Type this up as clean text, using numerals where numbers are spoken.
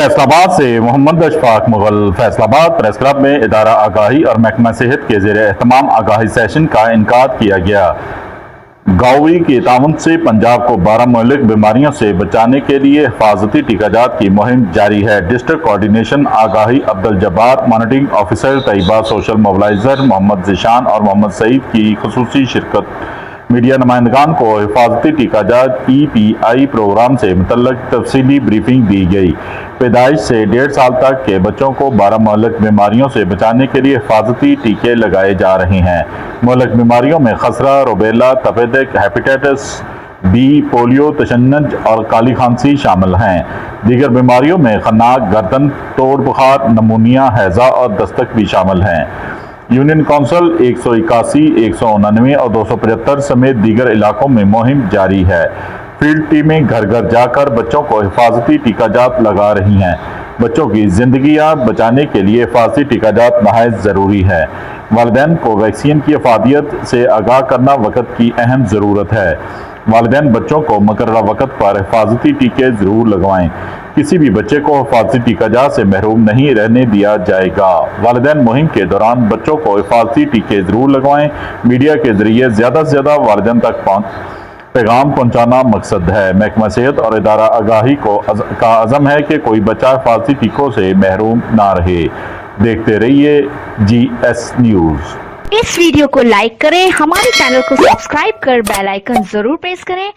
फैसलाबाद से Mohammad Ashfaq Mughal. Faisalabad press club में इदारा आगाही और महकमा सेहत के ज़ेर एहतमाम आगाही सेशन का इनकाद किया गया। गावी के ताउन से पंजाब को 12 मुहल्लिक बीमारियों से बचाने के लिए हिफाजती टीकाजात की मुहिम जारी है। डिस्ट्रिक्ट कोऑर्डिनेशन आगाही Abdul Jabbar, monitoring officer Tayyaba, social mobiliser Mohammad Zeeshan और मोहम्मद सईद की खुसूसी शिरकत। मीडिया नुमाइंदगान को हिफाजती टीकाजात PPI प्रोग्राम से मुतल्लक तफसीली ब्रीफिंग दी गई। पैदाइश से 1.5 साल तक के बच्चों को 12 मुहल्लिक बीमारियों से बचाने के लिए हिफाजती टीके लगाए जा रहे हैं। मुहल्लिक बीमारियों में खसरा, रुबेला, तपेदिक, हेपेटाइटिस B, पोलियो, तशन्नुज और काली खांसी शामिल हैं। दीगर बीमारियों में खन्नाक, गर्दन तोड़ बुखार, नमूनिया, हैजा और दस्तक भी शामिल हैं। यूनियन काउंसिल 181, 189 और 275 समेत दीगर इलाकों में मुहिम जारी है। फील्ड टीमें घर घर जाकर बच्चों को हिफाजती टीकाजात लगा रही हैं। बच्चों की जिंदगियां बचाने के लिए हिफाजती टीकाजात नहायत ज़रूरी है। वालिदैन को वैक्सीन की अफादियत से आगाह करना वक्त की अहम ज़रूरत है। वालिदैन बच्चों को मुकर्ररा वक्त पर हिफाजती टीके ज़रूर लगवाएं। किसी भी बच्चे को हिफाजती टीकाजात से महरूम नहीं रहने दिया जाएगा। वालिदैन मुहिम के दौरान बच्चों को हिफाजती टीके ज़रूर लगवाएं। मीडिया के ज़रिए ज़्यादा से ज़्यादा वालिदैन तक पैगाम पहुंचाना मकसद है। महकमा सेहत और इदारा आगाही का अज़म है कि कोई बच्चा हिफाजती टीकों से महरूम ना रहे। देखते रहिए GS न्यूज़। इस वीडियो को लाइक करें, हमारे चैनल को सब्सक्राइब कर बेल आइकन जरूर प्रेस करें